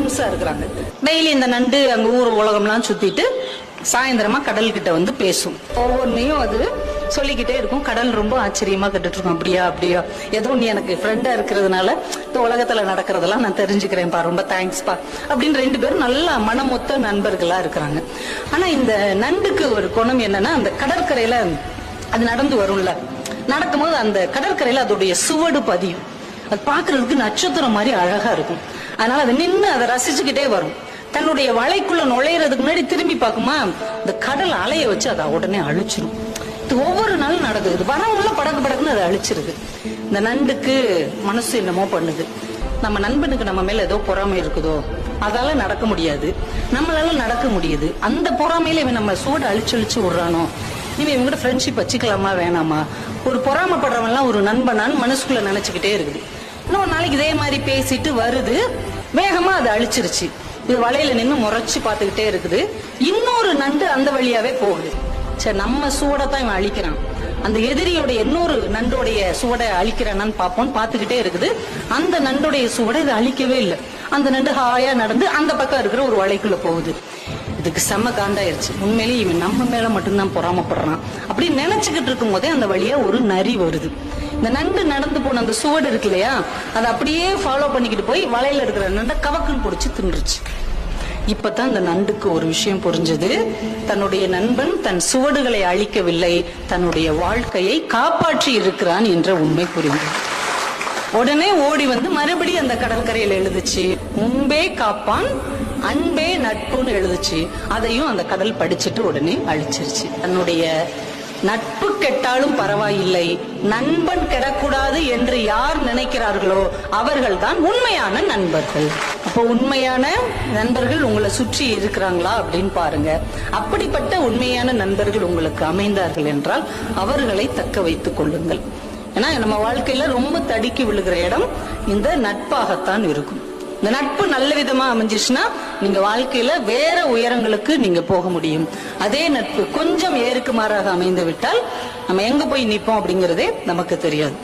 ஃப்ரெண்ட்ஸா இருக்கிறாங்க. டெய்லி இந்த நண்டு அங்க ஊர் உலகம்லாம் சுத்திட்டு சாயந்தரமா கடல் கிட்ட வந்து பேசும். ஒவ்வொன்னையும் அது சொல்லிக்கிட்டே இருக்கும். கடல் ரொம்ப ஆச்சரியமா கேட்டுட்டு இருக்கும். அப்படியா அப்படியா, ஏதோ நீ எனக்கு ஃப்ரெண்டா இருக்கிறதுனால இந்த உலகத்துல நடக்கிறதெல்லாம் நான் தெரிஞ்சுக்கிறேன்ப்பா, ரொம்ப தேங்க்ஸ்பா அப்படின்னு 2 பேரும் நல்லா மனமொத்த நண்பர்களா இருக்கிறாங்க. ஆனா இந்த நண்டுக்கு ஒரு குணம் என்னன்னா, அந்த கடற்கரையில அது நடந்து வரும்ல, நடக்கும்போது அந்த கடற்கரையில அதோடைய சுவடு பதியும். அது பாக்குறதுக்கு நட்சத்திரம் மாதிரி அழகா இருக்கும். அதனால அதை நின்று அதை ரசிச்சுக்கிட்டே வரும். தன்னுடைய வலைக்குள்ள நுழையிறதுக்கு முன்னாடி திரும்பி பார்க்குமா, இந்த கடல் அலைய வச்சு அதை உடனே அழிச்சிடும். இது ஒவ்வொரு நாளும் நடக்குது. வரவுள்ள படக்கு படக்குன்னு அதை அழிச்சிருது. இந்த நண்டுக்கு மனசு என்னமோ பண்ணுது. நம்ம நண்பனுக்கு நம்ம மேல ஏதோ பொறாமை இருக்குதோ, அதால நடக்க முடியாது, நம்மளால நடக்க முடியுது. அந்த பொறாமையில இவன் நம்ம சூடு அழிச்சு விடுறானோ, இவன் இவங்க கூட ஃப்ரெண்ட்ஷிப் வச்சுக்கலாமா வேணாமா, ஒரு பொறாமப்படுறவன் எல்லாம் ஒரு நண்பனான்னு மனசுக்குள்ள நினைச்சுக்கிட்டே இருக்குது. இன்னொரு நாளைக்கு இதே மாதிரி பேசிட்டு வருது, வேகமா அதை அழிச்சிருச்சு. இது வலையில நின்று முறைச்சு பார்த்துக்கிட்டே இருக்குது. இன்னொரு நண்டு அந்த வழியாவே போகுது. சரி, நம்ம சூடத்தான் இவன் அழிக்கிறான், அந்த எதிரியோடைய இன்னொரு நண்டோடைய சுவடை அழிக்கிறானான்னு பார்ப்போம். பார்த்துக்கிட்டே இருக்குது. அந்த நண்டுடைய சுவடை இதை அழிக்கவே இல்லை. அந்த நண்டு ஹாயா நடந்து அந்த பக்கம் இருக்கிற ஒரு வலைக்குள்ள போகுது. இதுக்கு செம்ம காண்டாயிருச்சு. உண்மையிலேயே இவன் நம்ம மேல மட்டும்தான் பொறாமப்படுறான் அப்படி நினைச்சுக்கிட்டு இருக்கும் போதே அந்த வழியா ஒரு நரி வருது. இந்த நண்டு நடந்து போன அந்த சுவடு இருக்கு இல்லையா, அதை அப்படியே ஃபாலோ பண்ணிக்கிட்டு போய் வலையில இருக்கிற நண்டை கவக்குன்னு பிடிச்சு தின்றுச்சு. இப்பதான் இந்த நண்டுக்கு ஒரு விஷயம் புரிஞ்சது. தன்னுடைய நண்பன் தன் சுவடுகளை அழிக்கவில்லை, தன்னுடைய வாழ்க்கையை காப்பாற்றி இருக்கிறான் என்ற உண்மை புரிந்தது. உடனே ஓடி வந்து மறுபடியும் அந்த கடற்கரையில் எழுதுச்சு, முன்பே காப்பான் அன்பே நட்புன்னு எழுதுச்சு. அதையும் அந்த கடல் படிச்சுட்டு உடனே அழிச்சிருச்சு. தன்னுடைய நட்பு கெட்டாலும் பரவாயில்லை, நண்பன் கெடக்கூடாது என்று யார் நினைக்கிறார்களோ அவர்கள் தான் உண்மையான நண்பர்கள். அப்போ உண்மையான நண்பர்கள் உங்களை சுற்றி இருக்கிறாங்களா அப்படின்னு பாருங்க. அப்படிப்பட்ட உண்மையான நண்பர்கள் உங்களுக்கு அமைந்தார்கள் என்றால் அவர்களை தக்க வைத்துக் கொள்ளுங்கள். ஏன்னா நம்ம வாழ்க்கையில ரொம்ப தடுக்கி விழுகிற இடம் இந்த நட்பாகத்தான் இருக்கும். இந்த நட்பு நல்ல விதமா அமைஞ்சிச்சுன்னா நீங்க வாழ்க்கையில வேற உயரங்களுக்கு நீங்க போக முடியும். அதே நட்பு கொஞ்சம் ஏறுக்கு மாறாக அமைந்து விட்டால் நம்ம எங்க போய் நிற்போம் அப்படிங்கறதே நமக்கு தெரியாது.